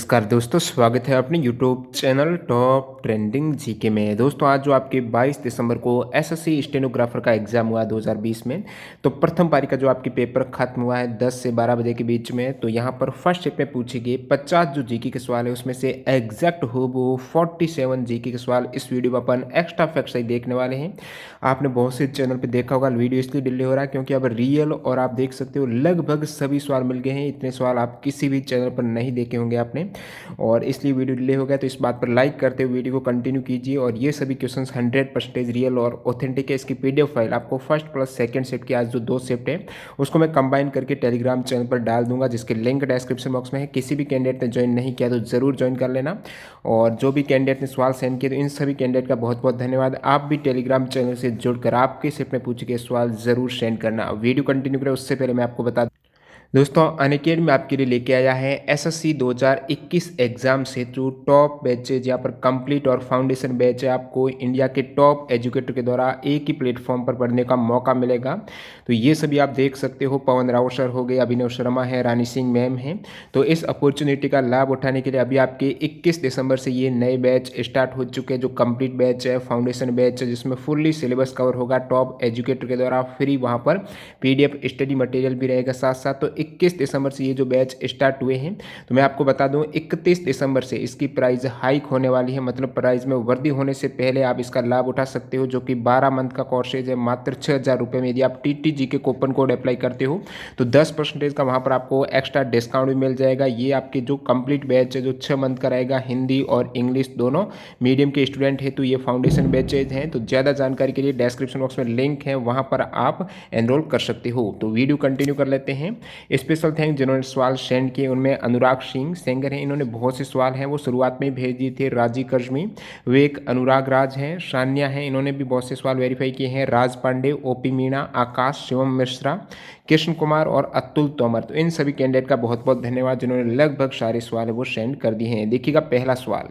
नमस्कार दोस्तों, स्वागत है अपने YouTube channel top trending GK में। दोस्तों आज जो आपके 22 दिसंबर को एसएससी स्टेनोग्राफर का एग्ज़ाम हुआ 2020 में, तो प्रथम पारी का जो आपकी पेपर खत्म हुआ है 10 से 12 बजे के बीच में। तो यहाँ पर फर्स्ट शिफ्ट में पूछे गए 50 जो जीके के सवाल है उसमें से एग्जैक्ट हूबहू 47 जीके के सवाल इस वीडियो में अपन एक्स्ट्रा फैक्ट सही देखने वाले हैं। आपने बहुत से चैनल पर देखा होगा, वीडियो इसलिए डिले हो रहा है क्योंकि अब रियल और आप देख सकते हो लगभग सभी सवाल मिल गए हैं। इतने सवाल आप किसी भी चैनल पर नहीं देखे होंगे आपने, और इसलिए वीडियो डिले हो गया। तो इस बात पर लाइक करते हुए वीडियो को कंटिन्यू कीजिए। और ये सभी क्वेश्चंस 100% रियल और ऑथेंटिक है। इसकी पीडीएफ फाइल आपको फर्स्ट प्लस सेकंड शिफ्ट की आज जो 2 शिफ्ट है उसको मैं कंबाइन करके टेलीग्राम चैनल पर डाल दूंगा, जिसके लिंक डिस्क्रिप्शन बॉक्स में है। किसी भी कैंडिडेट ने ज्वाइन नहीं किया तो जरूर ज्वाइन कर लेना। और जो भी कैंडिडेट ने सवाल सेंड किए तो इन सभी कैंडिडेट का बहुत बहुत धन्यवाद। आप भी टेलीग्राम चैनल से जुड़कर आपके शिफ्ट में पूछे गए सवाल जरूर सेंड करना। वीडियो कंटिन्यू करें उससे पहले मैं आपको बता दोस्तों अनअकैडमी में आपके लिए लेके आया है एसएससी 2021 एग्जाम से जो टॉप बैचेज यहाँ पर कंप्लीट और फाउंडेशन बैच है। आपको इंडिया के टॉप एजुकेटर के द्वारा एक ही प्लेटफॉर्म पर पढ़ने का मौका मिलेगा। तो ये सभी आप देख सकते हो, पवन राव सर हो गए, अभिनव शर्मा है, रानी सिंह मैम है। तो इस अपॉर्चुनिटी का लाभ उठाने के लिए अभी आपके 21 दिसंबर से ये नए बैच स्टार्ट हो चुके हैं। जो कंप्लीट बैच है, फाउंडेशन बैच है, जिसमें फुल्ली सिलेबस कवर होगा टॉप एजुकेटर के द्वारा फ्री। वहाँ पर पीडीएफ स्टडी मटेरियल भी रहेगा साथ साथ। तो 21 दिसंबर से ये जो बैच स्टार्ट हुए हैं, तो मैं आपको बता दूं 31 दिसंबर से इसकी प्राइस हाइक होने वाली है। मतलब प्राइस में वृद्धि होने से पहले आप इसका लाभ उठा सकते हो, जो कि 12 मंथ का कोर्सेज है मात्र 6,000 रुपये में। यदि आप टीटीजी के कूपन कोड अप्लाई करते हो तो 10% का वहाँ पर आपको एक्स्ट्रा डिस्काउंट भी मिल जाएगा। ये आपके जो कंप्लीट बैच है जो 6 मंथ का रहेगा, हिंदी और इंग्लिश दोनों मीडियम के स्टूडेंट है, तो ये फाउंडेशन बैचेज हैं। तो ज़्यादा जानकारी के लिए डिस्क्रिप्शन बॉक्स में लिंक है, वहाँ पर आप एनरोल कर सकते हो। तो वीडियो कंटिन्यू कर लेते हैं। स्पेशल थैंक जिन्होंने सवाल सेंड किए उनमें अनुराग सिंह सेंगर हैं, इन्होंने बहुत से सवाल हैं वो शुरुआत में ही भेज दिए थे। राजी कर्जमी, वे एक अनुराग राज हैं, सान्या हैं, इन्होंने भी बहुत से सवाल वेरीफाई किए हैं। राज पांडे, ओपी मीणा, आकाश, शिवम मिश्रा, कृष्ण कुमार और अतुल तोमर। तो इन सभी कैंडिडेट का बहुत बहुत धन्यवाद जिन्होंने लगभग सारे सवाल वो सेंड कर दिए हैं। देखिएगा पहला सवाल,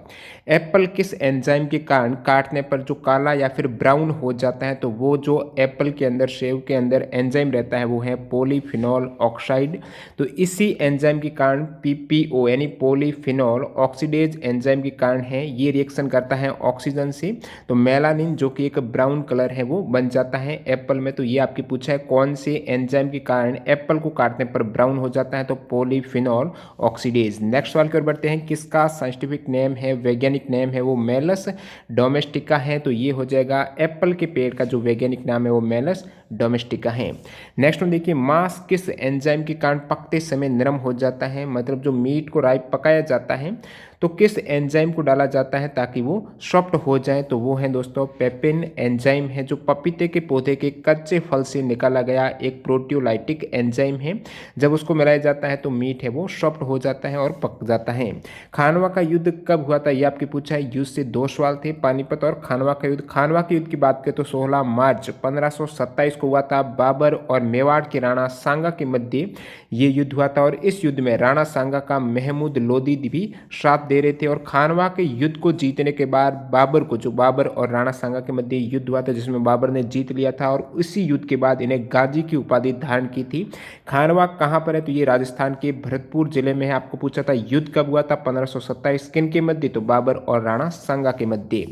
एप्पल किस एंजाइम के कारण काटने पर जो काला या फिर ब्राउन हो जाता है? तो वो जो एप्पल के अंदर, सेब के अंदर एंजाइम रहता है वो है पॉलीफिनॉल ऑक्साइड। तो इसी एंजाइम के कारण पीपीओ यानी पॉलीफिनॉल ऑक्सीडेज एंजाइम के कारण है, ये रिएक्शन करता है ऑक्सीजन से। तो मेलानिन जो कि एक ब्राउन कलर है वो बन जाता है एप्पल में। तो ये आपकी पूछा है कौन से एंजाइम के कारण एप्पल को काटने पर ब्राउन हो जाता है? तो पॉलीफिनॉल ऑक्सीडेज। नेक्स्ट सवाल की ओर बढ़ते हैं, किसका साइंटिफिक नेम है, वैज्ञानिक नेम है वो मेलस डोमेस्टिका है। तो ये हो जाएगा एप्पल के पेड़ का जो वैज्ञानिक नाम है वो मेलस डोमेस्टिका है। नेक्स्ट में देखिए, मांस किस एंजाइम के कारण पकते समय नरम हो जाता है? मतलब जो मीट को पकाया जाता है तो किस एंजाइम को डाला जाता है ताकि वो सॉफ्ट हो जाए? तो वो है दोस्तों पेपिन एंजाइम है, जो पपीते के पौधे के कच्चे फल से निकाला गया एक प्रोटियोलाइटिक एंजाइम है। जब उसको मिलाया जाता है तो मीट है वो सॉफ्ट हो जाता है और पक जाता है। खानवा का युद्ध कब हुआ था? ये आपकी पूछा है। युद्ध से 2 सवाल थे, पानीपत और खानवा का युद्ध। खानवा के युद्ध की बात करें तो 16 मार्च 1527 को हुआ था। बाबर और मेवाड़ के राणा सांगा के मध्य ये युद्ध हुआ था। और इस युद्ध में राणा सांगा का महमूद लोदी भी साथ दे रहे थे। और खानवा के युद्ध को जीतने के बाद बाबर को, जो बाबर और राणा सांगा के मध्य युद्ध हुआ था जिसमें बाबर ने जीत लिया था, और इसी युद्ध के बाद इन्हें गाजी की उपाधि धारण की थी। खानवा कहाँ पर है? तो ये राजस्थान के भरतपुर जिले में है। आपको पूछा था युद्ध कब हुआ था? 1527। किन के मध्य? तो बाबर और राणा सांगा के मध्य।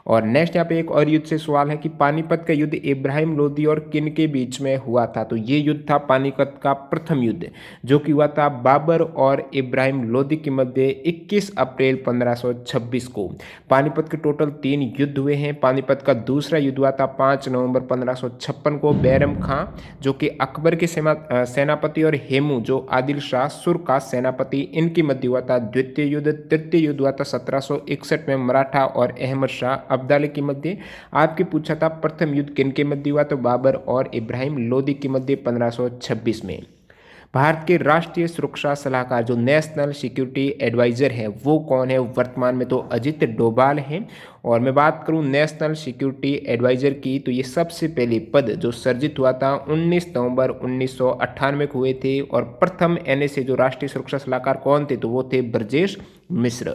और नेक्स्ट यहाँ पे एक और युद्ध से सवाल है कि पानीपत का युद्ध इब्राहिम लोदी और किन के बीच में हुआ था? तो ये युद्ध था पानीपत का प्रथम युद्ध, जो कि हुआ था बाबर और इब्राहिम लोदी के मध्य 21 अप्रैल 1526 को। पानीपत के टोटल 3 युद्ध हुए हैं। पानीपत का दूसरा युद्ध हुआ था 5 नवंबर 1556 को। बैरम खां जो कि अकबर के सेनापति और हेमू जो आदिल शाह सुर का सेनापति, इनके मध्य हुआ था द्वितीय युद्ध। तृतीय युद्ध हुआ था 1761 में मराठा और अहमद शाह अब्दाली के मध्य। आपके पूछा था प्रथम युद्ध किन के मध्य हुआ? तो बाबर और इब्राहिम लोदी के मध्य 1526 में। भारत के राष्ट्रीय सुरक्षा सलाहकार जो नेशनल सिक्योरिटी एडवाइजर है वो कौन है? वर्तमान में तो अजित डोभाल हैं। और मैं बात करूं नेशनल सिक्योरिटी एडवाइज़र की, तो ये सबसे पहले पद जो सर्जित हुआ था 19 नवंबर 1998 को हुए थे। और प्रथम एनएसए जो राष्ट्रीय सुरक्षा सलाहकार कौन थे, तो वो थे ब्रजेश मिश्र।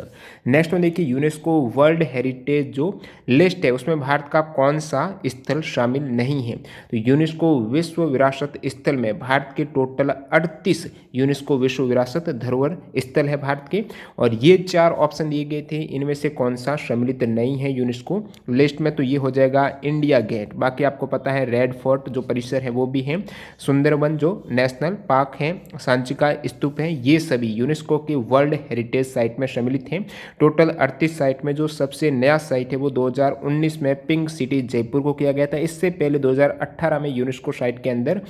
नेक्स्ट में देखिए यूनेस्को वर्ल्ड हेरिटेज जो लिस्ट है उसमें भारत का कौन सा स्थल शामिल नहीं है, तो यूनेस्को विश्व विरासत स्थल में भारत के टोटल 38 यूनेस्को विश्व विरासत धरोहर स्थल है भारत के। और ये 4 ऑप्शन दिए गए थे, इनमें से कौन सा सम्मिलित नहीं है यूनेस्को लिस्ट में, तो ये हो जाएगा इंडिया गेट। बाकी आपको पता है रेड फोर्ट जो परिसर है वो भी है, सुंदरबन जो नेशनल पार्क है, सांची का स्तूप है, ये सभी यूनेस्को के वर्ल्ड हेरिटेज साइट में सम्मिलित हैं। टोटल 38 साइट में जो सबसे नया साइट है वो 2019 में पिंक सिटी जयपुर को किया गया था। इससे पहले 2018 में यूनेस्को साइट के अंदर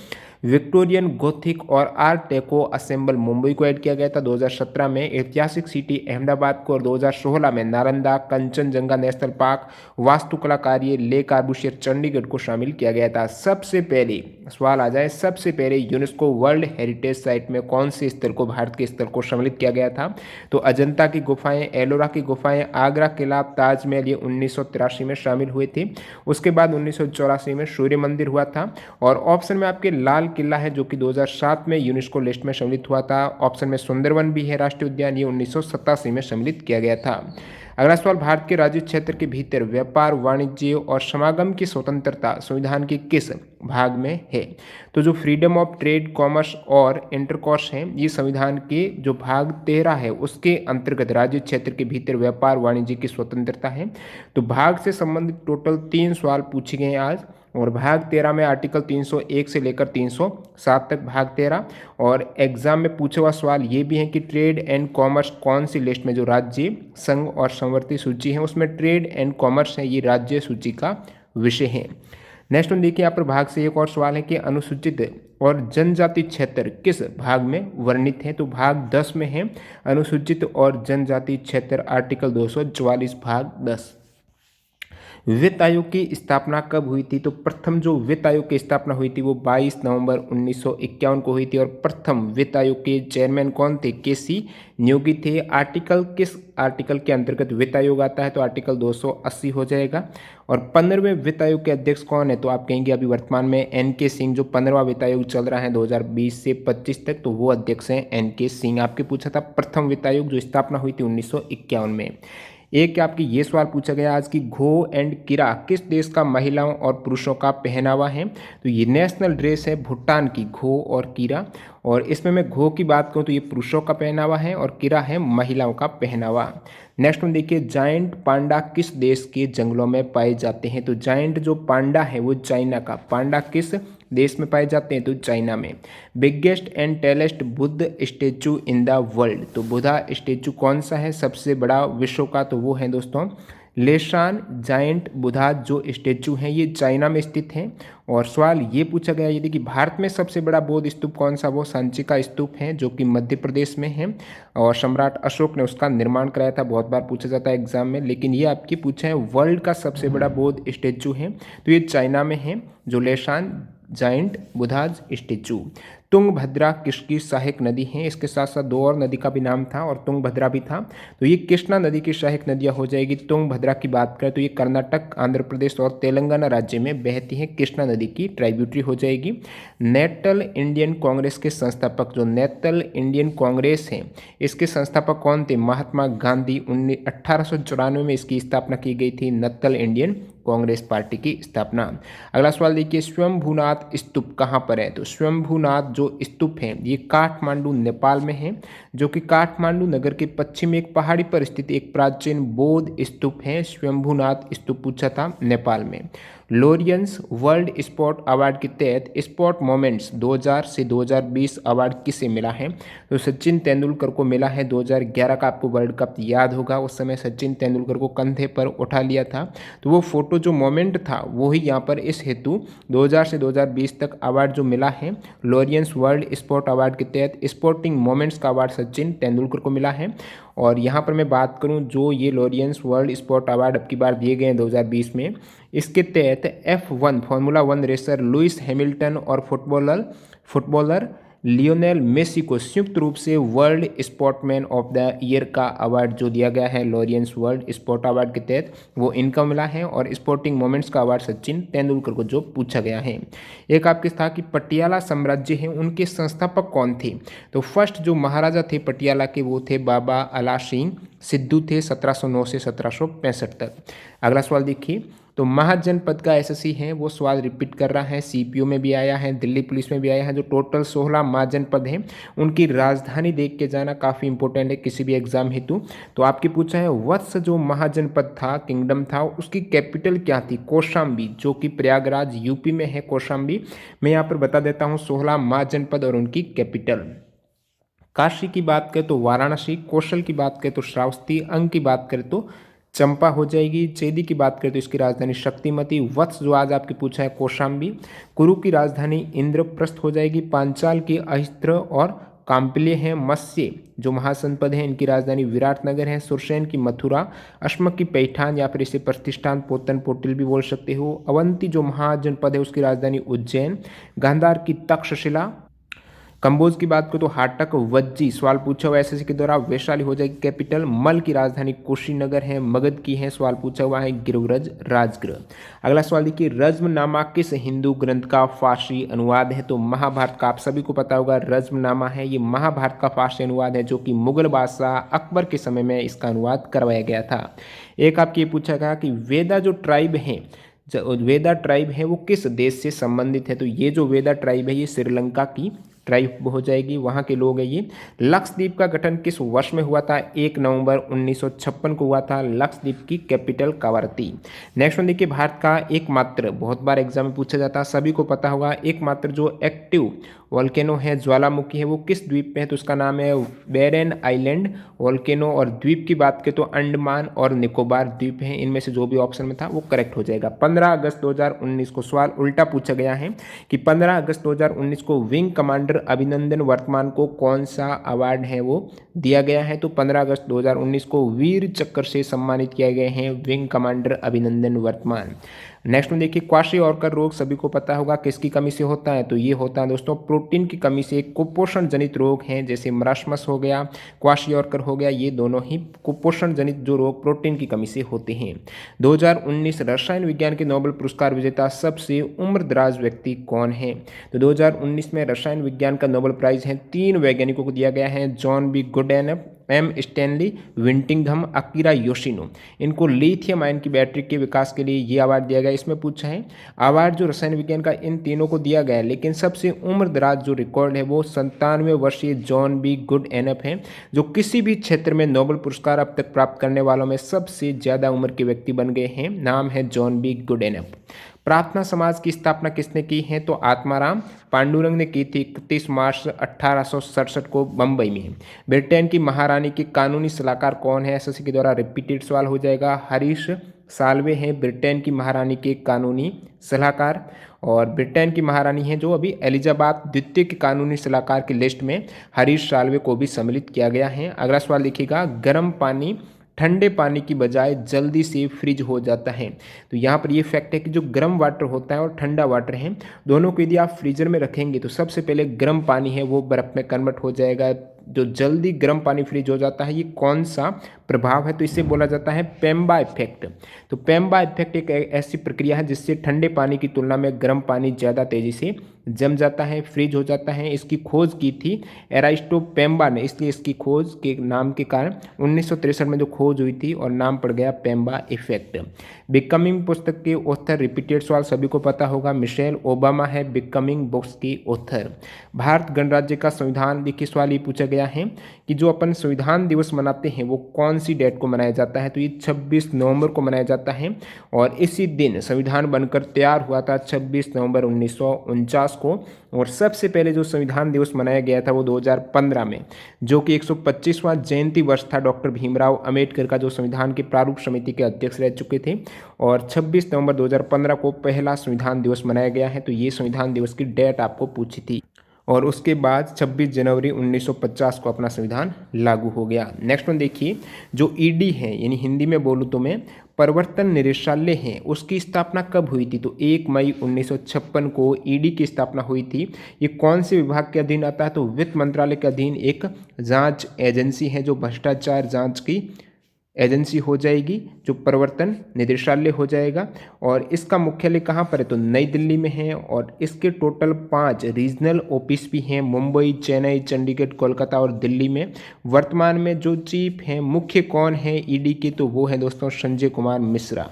विक्टोरियन गोथिक और आर्ट डेको असेंबल मुंबई को ऐड किया गया था। 2017 में ऐतिहासिक सिटी अहमदाबाद को और 2016 में नालंदा कंचनजंगा नेशनल पार्क, वास्तुकला कार्य लेक आर्बुशियर चंडीगढ़ को शामिल किया गया था। सबसे पहले सवाल आ जाए, सबसे पहले यूनेस्को वर्ल्ड हेरिटेज साइट में कौन से स्थल को, भारत के स्थल को सम्मिलित किया गया था, तो अजंता की गुफाएं, एलोरा की गुफाएं, आगरा किला, ताजमहल, ये 1983 में शामिल हुए थे। उसके बाद 1984 में सूर्य मंदिर हुआ था। और ऑप्शन में आपके लाल किला है जो कि 2007 में यूनेस्को लिस्ट में सम्मिलित हुआ था। ऑप्शन में सुंदरवन भी है राष्ट्रीय उद्यान, ये 1987 में सम्मिलित किया गया था। अगला सवाल, भारत के राज्य क्षेत्र के भीतर व्यापार, वाणिज्य और समागम की स्वतंत्रता संविधान के किस भाग में है, तो जो फ्रीडम ऑफ ट्रेड, कॉमर्स और इंटरकॉर्स है, ये संविधान के जो भाग 13 है उसके अंतर्गत राज्य क्षेत्र के भीतर व्यापार वाणिज्य की स्वतंत्रता है। तो भाग से संबंधित टोटल 3 सवाल पूछे गए हैं आज। और भाग 13 में आर्टिकल 301 से लेकर 307 तक भाग 13। और एग्जाम में पूछा हुआ सवाल ये भी है कि ट्रेड एंड कॉमर्स कौन सी लिस्ट में, जो राज्य संघ और संवर्ती सूची है उसमें ट्रेड एंड कॉमर्स है, ये राज्य सूची का विषय है। नेक्स्ट वन देखिए, यहाँ पर भाग से एक और सवाल है कि अनुसूचित और जनजाति क्षेत्र किस भाग में वर्णित है, तो भाग 10 में है अनुसूचित और जनजाति क्षेत्र, आर्टिकल 244 भाग 10। वित्त आयोग की स्थापना कब हुई थी, तो प्रथम जो वित्त आयोग की स्थापना हुई थी वो 22 नवंबर 1951 को हुई थी। और प्रथम वित्त आयोग के चेयरमैन कौन थे, केसी न्योगी थे। आर्टिकल किस आर्टिकल के अंतर्गत वित्त आयोग आता है, तो आर्टिकल 280 हो जाएगा। और 15वें वित्त आयोग के अध्यक्ष कौन है, तो आप कहेंगे अभी वर्तमान में एन.के. सिंह, जो 15वां वित्त आयोग चल रहा है 2020 से 25 तक, तो वो अध्यक्ष हैं एन.के. सिंह। आपके पूछा था प्रथम वित्त आयोग जो स्थापना हुई थी 1951 में। एक आपकी ये सवाल पूछा गया आज की, घो एंड किरा किस देश का महिलाओं और पुरुषों का पहनावा है, तो ये नेशनल ड्रेस है भूटान की, घो और किरा। और इसमें मैं घो की बात करूँ तो ये पुरुषों का पहनावा है और किरा है महिलाओं का पहनावा। नेक्स्ट में देखिए, जायंट पांडा किस देश के जंगलों में पाए जाते हैं, तो जायंट जो पांडा है वो चाइना का, पांडा किस देश में पाए जाते हैं, तो चाइना में। Biggest and tallest Buddha statue in the world, तो बुद्धा स्टेचू कौन सा है सबसे बड़ा विश्व का, तो वो है दोस्तों लेशान जायंट बुद्धा जो स्टेचू हैं ये चाइना में स्थित हैं। और सवाल ये पूछा गया यदि कि भारत में सबसे बड़ा बौद्ध स्तूप कौन सा, वो सांची का स्तूप है जो कि मध्य प्रदेश में है और सम्राट अशोक ने उसका निर्माण कराया था। बहुत बार पूछा जाता है एग्जाम में, लेकिन ये आपकी पूछा है वर्ल्ड का सबसे बड़ा बौद्ध स्टेचू है तो ये चाइना में है, जो लेशान जाइंट बुद्धाज स्टेचू। तुंगभद्रा किसकी सहायक नदी है, इसके साथ साथ 2 और नदी का भी नाम था और तुंगभद्रा भी था, तो ये कृष्णा नदी की सहायक नदियाँ हो जाएगी। तुंगभद्रा की बात करें तो ये कर्नाटक, आंध्र प्रदेश और तेलंगाना राज्य में बहती है, कृष्णा नदी की ट्राइब्यूटरी हो जाएगी। नेशनल इंडियन कांग्रेस के संस्थापक, जो नेशनल इंडियन कांग्रेस है इसके संस्थापक कौन थे, महात्मा गांधी। 1894 में इसकी स्थापना की गई थी, नेशनल इंडियन कांग्रेस पार्टी की स्थापना। अगला सवाल देखिए, स्वयंभूनाथ स्तूप कहाँ पर है, तो स्वयंभूनाथ जो स्तूप है ये काठमांडू नेपाल में है, जो कि काठमांडू नगर के पश्चिम में एक पहाड़ी पर स्थित एक प्राचीन बौद्ध स्तूप है। स्वयंभूनाथ स्तूप पूछा था नेपाल में। लॉरियंस वर्ल्ड स्पोर्ट अवार्ड के तहत स्पोर्ट मोमेंट्स 2000 से 2020 अवार्ड किसे मिला है, तो सचिन तेंदुलकर को मिला है। 2011 का आपको वर्ल्ड कप याद होगा, उस समय सचिन तेंदुलकर को कंधे पर उठा लिया था, तो वो फोटो जो मोमेंट था वो ही यहाँ पर इस हेतु 2000 से 2020 तक अवार्ड जो मिला है लॉरियंस वर्ल्ड स्पोर्ट अवार्ड के तहत स्पोर्टिंग मोमेंट्स का अवार्ड सचिन तेंदुलकर को मिला है। और यहाँ पर मैं बात करूँ जो ये लॉरियंस वर्ल्ड स्पोर्ट अवार्ड अब की बार दिए गए हैं 2020 में, इसके तहत F1 formula 1 racer Lewis Hamilton और फुटबॉलर लियोनेल मेसी को संयुक्त रूप से world sportsman of the year का अवार्ड जो दिया गया है लॉरियंस वर्ल्ड स्पोर्ट अवार्ड के तहत वो इनको मिला है। और स्पोर्टिंग मोमेंट्स का अवार्ड सचिन तेंदुलकर को जो पूछा गया है। एक आपके था कि पटियाला साम्राज्य है उनके संस्थापक कौन थे। तो फर्स्ट जो महाराजा थे पटियाला के वो थे बाबा अला सिंह सिद्धू थे 1709 से 1765 तक। अगला सवाल देखिए, तो महाजनपद का एसएससी है वो सवाल रिपीट कर रहा है, सीपीओ में भी आया है, दिल्ली पुलिस में भी आया है। जो टोटल 16 महाजनपद हैं उनकी राजधानी देख के जाना काफ़ी इंपॉर्टेंट है किसी भी एग्जाम हेतु। तो आपकी पूछा है वत्स जो महाजनपद था किंगडम था उसकी कैपिटल क्या थी, कौशाम्बी, जो कि प्रयागराज यूपी में है कौशाम्बी। मैं यहाँ पर बता देता हूँ 16 महाजनपद और उनकी कैपिटल। काशी की बात करें तो वाराणसी, कौशल की बात करें तो श्रावस्ती, अंग की बात करें तो चंपा हो जाएगी, चेदी की बात करें तो इसकी राजधानी शक्तिमती, वत्स जो आज आपकी पूछा है कौशाम्बी, कुरु की राजधानी इंद्रप्रस्थ हो जाएगी, पांचाल की अहिस्त्र और काम्पिल्य हैं, मत्स्य जो महासंपद है इनकी राजधानी विराटनगर है, सुरसेन की मथुरा, अश्मक की पैठान या फिर इसे प्रतिष्ठान पोतन पोटिल भी बोल सकते हो, अवंती जो महाजनपद है उसकी राजधानी उज्जैन, गांधार की तक्षशिला, कंबोज की बात करो तो हाटक, वज्जी सवाल पूछा हुआ एसएससी के द्वारा, वैशाली हो जाएगी कैपिटल, मल की राजधानी कुशीनगर है, मगध की है सवाल पूछा हुआ है गिरिव्रज राजगृह। अगला सवाल देखिए, रज्मनामा किस हिंदू ग्रंथ का फारसी अनुवाद है। तो महाभारत का आप सभी को पता होगा रज्मनामा है, ये महाभारत का फारसी अनुवाद है जो कि मुगल बादशाह अकबर के समय में इसका अनुवाद करवाया गया था। एक आपकी ये पूछा गया कि वेदा जो ट्राइब है वेदा ट्राइब है वो किस देश से संबंधित है। तो ये जो वेदा ट्राइब है ये श्रीलंका की ट्राइब हो जाएगी, वहाँ के लोग हैं ये। लक्षद्वीप का गठन किस वर्ष में हुआ था, 1 नवंबर 1956 को हुआ था। लक्षद्वीप की कैपिटल कवरत्ती। नेक्स्ट वन देखिए, भारत का एकमात्र, बहुत बार एग्जाम में पूछा जाता है सभी को पता होगा, एकमात्र जो एक्टिव वॉल्केनो है ज्वालामुखी है वो किस द्वीप पे है। तो उसका नाम है बैरन आइलैंड वॉल्केनो। और द्वीप की बात करें तो अंडमान और निकोबार द्वीप हैं, इनमें से जो भी ऑप्शन में था वो करेक्ट हो जाएगा। 15 अगस्त 2019 को सवाल उल्टा पूछा गया है कि 15 अगस्त 2019 को विंग कमांडर अभिनंदन वर्तमान को कौन सा अवार्ड है वो दिया गया है। तो 15 अगस्त 2019 को वीर चक्र से सम्मानित किए गए हैं विंग कमांडर अभिनंदन वर्तमान। नेक्स्ट में देखिए, क्वाशी-ऑर्कर रोग सभी को पता होगा किसकी कमी से होता है। तो ये होता है दोस्तों प्रोटीन की कमी से। कुपोषण जनित रोग हैं जैसे मरासमस हो गया, क्वाशी-ऑर्कर हो गया, ये दोनों ही कुपोषण जनित जो रोग प्रोटीन की कमी से होते हैं। 2019 रसायन विज्ञान के नोबेल पुरस्कार विजेता सबसे उम्रदराज व्यक्ति कौन है। तो 2019 में रसायन विज्ञान का नोबेल प्राइज है 3 वैज्ञानिकों को दिया गया है, John B Goodenough, M Stanley विंटिंगहम, अकीरा योशिनो। इनको लिथियम आयन की बैटरी के विकास के लिए ये अवार्ड दिया गया। इसमें पूछा है अवार्ड जो रसायन विज्ञान का इन तीनों को दिया गया है, लेकिन सबसे उम्रदराज जो रिकॉर्ड है वो 97 वर्षीय जॉन बी गुडेनफ है, जो किसी भी क्षेत्र में नोबेल पुरस्कार अब तक प्राप्त करने वालों में सबसे ज्यादा उम्र के व्यक्ति बन गए हैं। नाम है जॉन बी गुडेनफ। प्रार्थना समाज की स्थापना किसने की है। तो आत्माराम पांडुरंग ने की थी 31 मार्च 1867 को बम्बई में। ब्रिटेन की महारानी की कानूनी सलाहकार कौन है, एसएससी के द्वारा रिपीटेड सवाल हो जाएगा। हरीश साल्वे हैं ब्रिटेन की महारानी के कानूनी सलाहकार। और ब्रिटेन की महारानी हैं जो अभी एलिजाबेथ द्वितीय के कानूनी सलाहकार की लिस्ट में हरीश साल्वे को भी सम्मिलित किया गया है। अगला सवाल देखिएगा, गर्म पानी ठंडे पानी की बजाय जल्दी से फ्रीज हो जाता है। तो यहाँ पर ये फैक्ट है कि जो गर्म वाटर होता है और ठंडा वाटर है दोनों को यदि आप फ्रीजर में रखेंगे तो सबसे पहले गर्म पानी है वो बर्फ़ में कन्वर्ट हो जाएगा। जो जल्दी गर्म पानी फ्रीज हो जाता है ये कौन सा प्रभाव है। तो इसे बोला जाता है पेम्बा इफेक्ट। तो पेम्बा इफेक्ट एक ऐसी प्रक्रिया है जिससे ठंडे पानी की तुलना में गर्म पानी ज़्यादा तेज़ी से जम जाता है, फ्रीज हो जाता है। इसकी खोज की थी एरास्टो पेम्बा ने, इसलिए इसकी खोज के नाम के कारण 1963 में जो खोज हुई थी और नाम पड़ गया पेम्बा इफेक्ट। बिकमिंग पुस्तक के ऑथर, रिपीटेड सवाल सभी को पता होगा, मिशेल ओबामा है बिकमिंग बुक्स की ऑथर। भारत गणराज्य का संविधान देखिए सवाल ये पूछा गया है कि जो अपन संविधान दिवस मनाते हैं वो कौन सी डेट को मनाया जाता है। तो ये 26 नवंबर को मनाया जाता है और इसी दिन संविधान बनकर तैयार हुआ था 26 नवंबर 1949 को। और सबसे पहले जो संविधान दिवस मनाया गया था वो 2015 में, जो कि 125वां जयंती वर्ष था डॉक्टर भीमराव अंबेडकर का, जो संविधान की प्रारूप समिति के अध्यक्ष रह चुके थे। और 26 नवंबर 2015 को पहला संविधान दिवस मनाया गया है। तो ये संविधान दिवस की डेट आपको पूछी थी। और उसके बाद 26 जनवरी 1950 को अपना संविधान लागू हो गया। नेक्स्ट वन देखिए, जो ईडी है यानी हिंदी में बोलूँ तो मैं प्रवर्तन निदेशालय है, उसकी स्थापना कब हुई थी? तो 1 मई 1956 को ईडी की स्थापना हुई थी। ये कौन से विभाग के अधीन आता है? तो वित्त मंत्रालय के अधीन एक जांच एजेंसी है जो भ्रष्टाचार जांच की एजेंसी हो जाएगी, जो प्रवर्तन निदेशालय हो जाएगा। और इसका मुख्यालय कहाँ पर है? तो नई दिल्ली में है। और इसके टोटल 5 रीजनल ऑफिस भी हैं, मुंबई, चेन्नई, चंडीगढ़, कोलकाता और दिल्ली में। वर्तमान में जो चीफ हैं, मुख्य कौन है ईडी के? तो वो है दोस्तों संजय कुमार मिश्रा।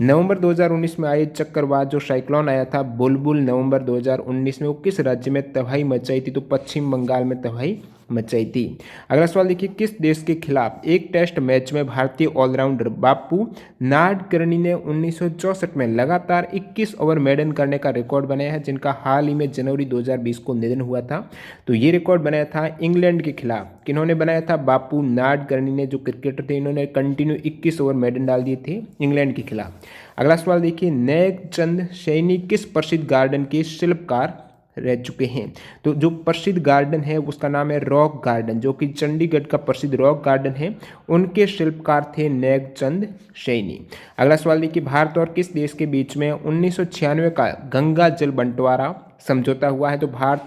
नवंबर 2019 में आए चक्रवात जो साइक्लोन आया था बुलबुल, नवंबर 2019 में, वो किस राज्य में तबाही मचाई थी? तो पश्चिम बंगाल में तबाही मचाई थी। अगला सवाल देखिए, किस देश के खिलाफ एक टेस्ट मैच में भारतीय ऑलराउंडर बापू नाडकर्णी ने 1964 में लगातार 21 ओवर मेडन करने का रिकॉर्ड बनाया है, जिनका हाल ही में जनवरी 2020 को निधन हुआ था। तो ये रिकॉर्ड बनाया था इंग्लैंड के खिलाफ। किन्होंने बनाया था? बापू नाडकर्णी ने, जो क्रिकेटर थे। इन्होंने कंटिन्यू 21 ओवर मेडन डाल दिए थे इंग्लैंड के खिलाफ। अगला सवाल देखिए, नेकचंद सैनी किस प्रसिद्ध गार्डन के शिल्पकार रह चुके हैं? तो जो प्रसिद्ध गार्डन है उसका नाम है रॉक गार्डन, जो कि चंडीगढ़ का प्रसिद्ध रॉक गार्डन है। उनके शिल्पकार थे नेकचंद सैनी। अगला सवाल देखिए, भारत और किस देश के बीच में 1996 का गंगा जल बंटवारा समझौता हुआ है? तो भारत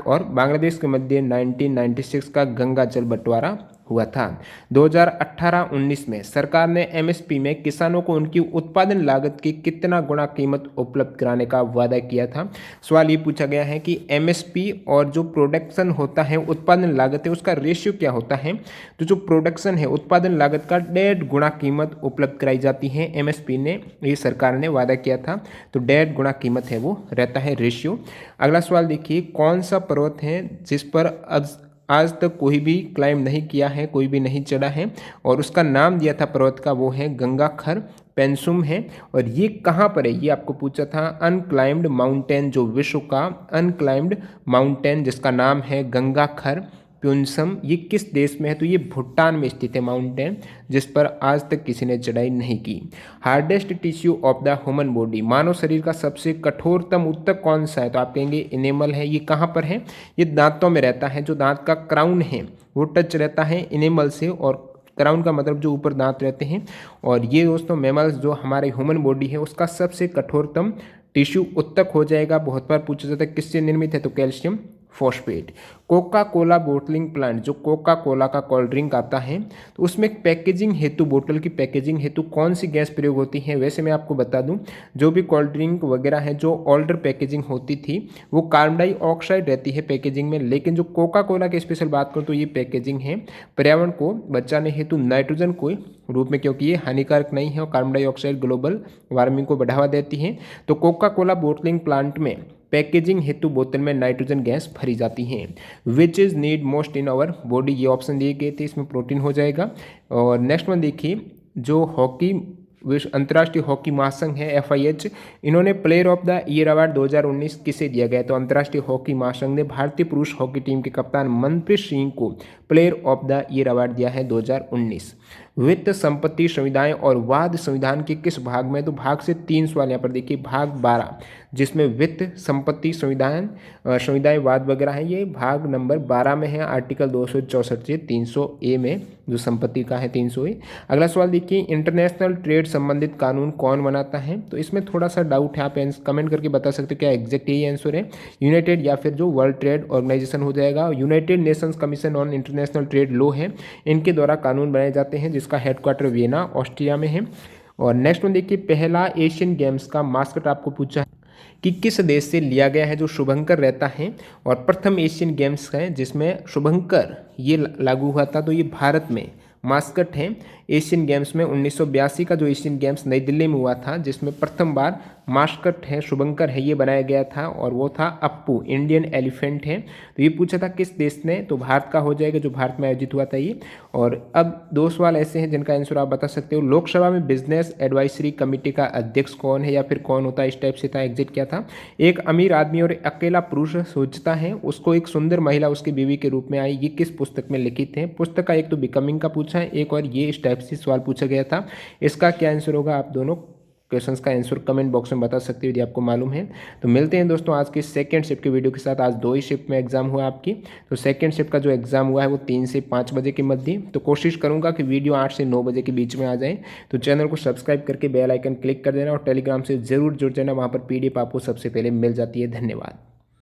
और बांग्लादेश के मध्य 1996 का गंगा जल बंटवारा हुआ था। 2018-19 में सरकार ने एमएसपी में किसानों को उनकी उत्पादन लागत की कितना गुना कीमत उपलब्ध कराने का वादा किया था? सवाल ये पूछा गया है कि एमएसपी और जो प्रोडक्शन होता है, उत्पादन लागत है, उसका रेशियो क्या होता है? तो जो प्रोडक्शन है, उत्पादन लागत का 1.5 गुना कीमत उपलब्ध कराई जाती है। एमएसपी ने, ये सरकार ने वादा किया था। तो 1.5 गुना कीमत है वो रहता है रेशियो। अगला सवाल देखिए, कौन सा पर्वत है जिस पर आज तक कोई भी क्लाइम नहीं किया है, कोई भी नहीं चढ़ा है, और उसका नाम दिया था पर्वत का, वो है गंगाखर पेंसुम है। और ये कहाँ पर है? ये आपको पूछा था। अनक्लाइम्ड माउंटेन, जो विश्व का अनक्लाइम्ड माउंटेन जिसका नाम है गंगाखर प्युनसम, ये किस देश में है? तो ये भूटान में स्थित है माउंटेन, जिस पर आज तक किसी ने चढ़ाई नहीं की। Hardest tissue of the human body, मानव शरीर का सबसे कठोरतम ऊतक कौन सा है? तो आप कहेंगे इनेमल है। ये कहाँ पर है? ये दांतों में रहता है। जो दांत का क्राउन है वो टच रहता है इनेमल से, और क्राउन का मतलब जो ऊपर दांत रहते हैं। और ये दोस्तों मैमल्स, जो हमारे ह्यूमन बॉडी है उसका सबसे कठोरतम टिश्यू ऊतक हो जाएगा। बहुत बार पूछा जाता है किससे निर्मित है? तो calcium phosphate. Coca Cola bottling plant, जो कोका कोला का कोल्ड ड्रिंक आता है, तो उसमें पैकेजिंग हेतु, बोतल की पैकेजिंग हेतु कौन सी गैस प्रयोग होती है? वैसे मैं आपको बता दूं, जो भी कोल्ड ड्रिंक वगैरह है जो ओल्डर पैकेजिंग होती थी वो कार्बन डाइऑक्साइड रहती है पैकेजिंग में। लेकिन जो कोका कोला की स्पेशल बात करूँ तो ये पैकेजिंग है पर्यावरण को बचाने हेतु नाइट्रोजन को रूप में, क्योंकि ये हानिकारक नहीं है और कार्बन डाइऑक्साइड ग्लोबल वार्मिंग को बढ़ावा देती है। तो कोका कोला बोटलिंग प्लांट में पैकेजिंग हेतु बोतल में नाइट्रोजन गैस भरी जाती है। Which is need most in our body, ये ऑप्शन दिए गए थे, इसमें प्रोटीन हो जाएगा। और नेक्स्ट वन देखिए, जो हॉकी विश्व अंतर्राष्ट्रीय हॉकी महासंघ है FIH, इन्होंने player of the year award 2019 किसे दिया गया? तो अंतर्राष्ट्रीय हॉकी महासंघ ने भारतीय पुरुष हॉकी टीम के कप्तान मनप्रीत सिंह को player of the year award दिया है 2019। वित्त, संपत्ति, संविधाएं और वाद संविधान के किस भाग में? तो भाग से 3 सवाल यहाँ पर देखिए, भाग 12, जिसमें वित्त, संपत्ति, संविधान, संविधाएं, वाद वगैरह है, ये भाग नंबर 12 में है। आर्टिकल 264 से 300A में, जो संपत्ति का है 300A। अगला सवाल देखिए, इंटरनेशनल ट्रेड संबंधित कानून कौन बनाता है? तो इसमें थोड़ा सा डाउट है, आप कमेंट करके बता सकते हो क्या एग्जैक्ट यही आंसर है, यूनाइटेड या फिर जो वर्ल्ड ट्रेड ऑर्गेनाइजेशन हो जाएगा। United Nations commission on international trade law है, इनके द्वारा कानून बनाए जाते हैं, जिसका हेडक्वार्टर वियना ऑस्ट्रिया में है। और नेक्स्ट वन देखिए, पहला एशियन गेम्स का मास्कट आपको पूछा है कि किस देश से लिया गया है, जो शुभंकर रहता है। और प्रथम एशियन गेम्स है जिसमें शुभंकर ये लागू हुआ था, तो ये भारत में मास्कट है एशियन गेम्स में। 1982 का जो एशियन गेम्स नई दिल्ली में हुआ था, जिसमें प्रथम बार मास्कट है शुभंकर है, ये बनाया गया था, और वो था अप्पू, इंडियन एलिफेंट है। तो ये पूछा था किस देश ने, तो भारत का हो जाएगा, जो भारत में आयोजित हुआ था ये। और अब 2 सवाल ऐसे हैं जिनका आंसर आप बता सकते हो। लोकसभा में बिजनेस एडवाइजरी कमेटी का अध्यक्ष कौन है, या फिर कौन होता है, इस टाइप से था, एग्जिट क्या था। एक अमीर आदमी और अकेला पुरुष सोचता है उसको एक सुंदर महिला उसकी बीवी के रूप में आई, ये किस पुस्तक में लिखित है? पुस्तक का एक तो बिकमिंग का पूछा है, एक और ये इस टाइप से सवाल पूछा गया था। इसका क्या आंसर होगा, आप दोनों क्वेश्चंस का आंसर कमेंट बॉक्स में बता सकते हो यदि आपको मालूम है। तो मिलते हैं दोस्तों आज के सेकंड शिफ्ट की वीडियो के साथ। आज 2 ही शिफ्ट में एग्जाम हुआ आपकी। तो सेकंड शिफ्ट का जो एग्जाम हुआ है वो 3 से 5 बजे के मध्य। तो कोशिश करूंगा कि वीडियो 8 से 9 बजे के बीच में आ जाए। तो चैनल को सब्सक्राइब करके बेल आइकन क्लिक कर देना और टेलीग्राम से जरूर जुड़ जाना, वहाँ पर PDF आपको सबसे पहले मिल जाती है। धन्यवाद।